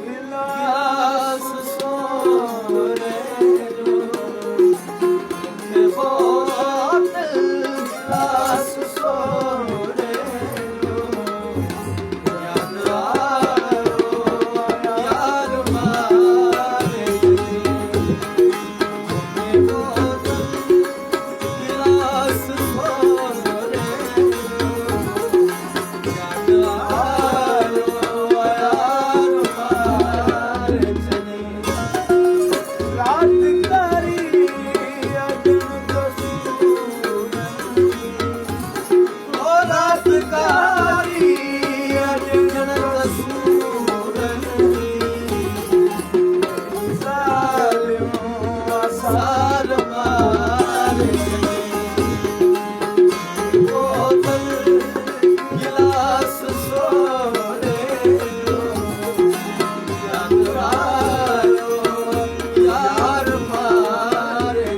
गिलास सोरेलो के बोतल गिलास सोरेलो याद आयो यार मारे के बोतल गिलास सोरेलो याद आयो यार मारे रात कारी अजन कसूरनी ओ रात कारी अजन कसूरनी सालियों आसार मारे बोतल गिलास सोरेलो याद आयो यार मारे